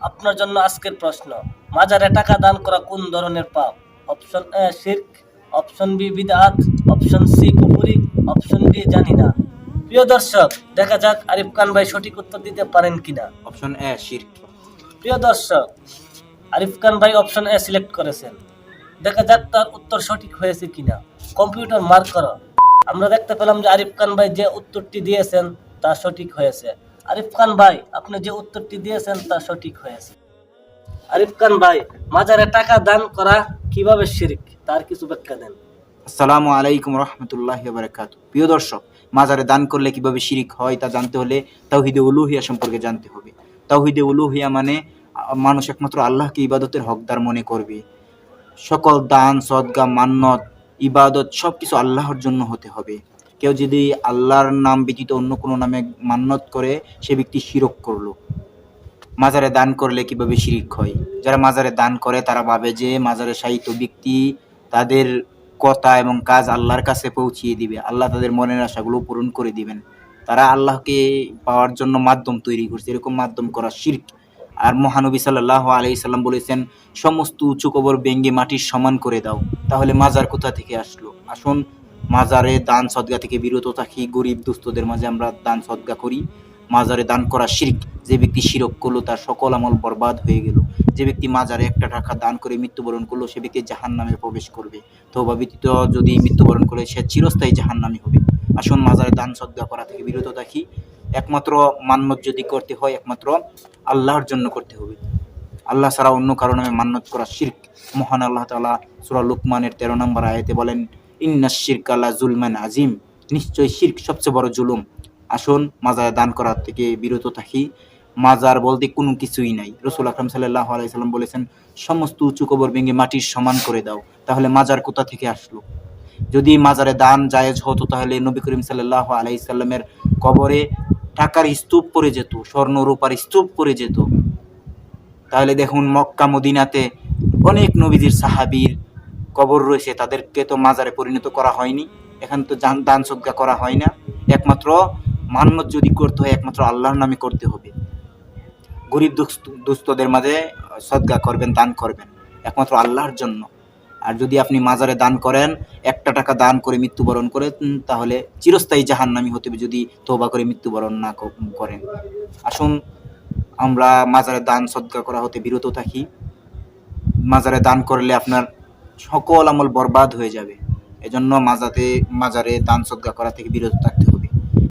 আপনার জন্য আজকের প্রশ্ন, মাজারে টাকা দান করা কোন ধরনের পাপ? অপশন এ শিরক, অপশন বি বিদআত, অপশন সি কুফরি, অপশন ডি জানি না। প্রিয় দর্শক, দেখা যাক আরিফ খান ভাই সঠিক উত্তর দিতে পারেন কিনা। অপশন এ শিরক। প্রিয় দর্শক, আরিফ খান ভাই অপশন এ সিলেক্ট করেছেন। দেখা যাক তার উত্তর সঠিক হয়েছে কিনা। কম্পিউটার মার্ক করো। আমরা দেখতে পেলাম যে আরিফ খান ভাই যে উত্তরটি দিয়েছেন তা সঠিক হয়েছে। আরিফ খান ভাই, আপনি যে উত্তরটি দিয়েছেন তা সঠিক হয়েছে। আরিফ খান ভাই, মাজারে টাকা দান করা কিভাবে শিরক, তার কিছু ব্যাখ্যা দেন। আসসালামু আলাইকুম রহমতুল্লাহি ওয়া বারাকাতুহু। প্রিয় দর্শক, মাজারে দান করলে কিভাবে শিরিক হয় তা জানতে হলে তাওহীদে উলুহিয়া সম্পর্কে জানতে হবে। তাওহীদে উলুহিয়া মানে মানুষ একমাত্র আল্লাহকে ইবাদতের হকদার মনে করবে। সকল দান সদকা মান্নত ইবাদত সবকিছু আল্লাহর জন্য হতে হবে। কেউ যদি আল্লাহর নাম ব্যতীত অন্য কোনো নামে মান্নত করে, সে ব্যক্তি শিরক করলো। মাজারে দান করলে কিভাবে শিরিক হয়? যারা মাজারে দান করে তারা ভাবে যে মাজারে শায়িত ব্যক্তি তাদের কথা এবং কাজ আল্লাহর কাছে পৌঁছিয়ে দিবে, আল্লাহ তাদের মনের আশাগুলো পূরণ করে দিবেন। তারা আল্লাহকে পাওয়ার জন্য মাধ্যম তৈরি করছে, এরকম মাধ্যম করা শিরক। আর মহানবী সাল্লাল্লাহু আলাইহি সাল্লাম বলেছেন, সমস্ত উঁচু কবর ভেঙে মাটির সমান করে দাও। তাহলে মাজার কোথা থেকে আসলো? আসুন মাজারে দান সদকা থেকে বিরত থাকি। গরিব দুস্থদের মাঝে আমরা দান সদকা করি। মাজারে দান করা শিরক। যে ব্যক্তি শিরক করলো তার সকল আমল বরবাদ হয়ে গেল। যে ব্যক্তি মাজারে একটা টাকা দান করে মৃত্যুবরণ করলো, সে ব্যক্তি জাহান্নামে প্রবেশ করবে। তওবা ব্যতীত যদি মৃত্যুবরণ করে, সে চিরস্থায়ী জাহান্নামী হবে। আসুন মাজারে দান সদকা করা থেকে বিরত থাকি। একমাত্র মান্নত যদি করতে হয়, একমাত্র আল্লাহর জন্য করতে হবে। আল্লাহ ছাড়া অন্য কারো নামে মান্নত করা শিরক। মহান আল্লাহ তাআলা সূরা লুকমানের 13 নম্বর আয়াতে বলেন, ইন্নাশ শিরকা লা যুলমান আযীম। নিশ্চয় শিরক সবচেয়ে বড় জুলুম। আসুন মাজারে দান করা থেকে বিরত থাকি। মাজার বলতে কোনো কিছুই নাই। রাসূল আকরাম সাল্লাল্লাহু আলাইহি সাল্লাম বলেছেন, সমস্ত উঁচু কবর ভেঙে মাটির সমান করে দাও। তাহলে মাজার কোথা থেকে আসলো? যদি মাজারে দান জায়েজ হতো, তাহলে নবী করিম সাল্লাল্লাহু আলাইহি সাল্লামের কবরে টাকার স্তূপ পড়ে যেত, স্বর্ণ রূপার স্তূপ পড়ে যেত। তাহলে দেখুন মক্কা মদিনাতে অনেক নবীজির সাহাবীর কবর রয়েছে, তাদেরকে তো মাজারে পরিণত করা হয়নি। এখানে তো দান সদকা করা হয় না। একমাত্র মান্নত যদি করতে হয়, একমাত্র আল্লাহর নামে করতে হবে। গরিব দুস্থদের মাঝে সদকা করবেন, দান করবেন একমাত্র আল্লাহর জন্য। আর যদি আপনি মাজারে দান করেন, একটা টাকা দান করে মৃত্যুবরণ করে, তাহলে চিরস্থায়ী জাহান্নামী হতে হবে যদি তওবা করে মৃত্যুবরণ না করেন। আসুন আমরা মাজারে দান সদকা করা হতে বিরত থাকি। মাজারে দান করলে আপনার সকল আমল বরবাদ হয়ে যাবে। এজন্য মাজারে দান সদকা করা থেকে বিরত থাকতে হবে।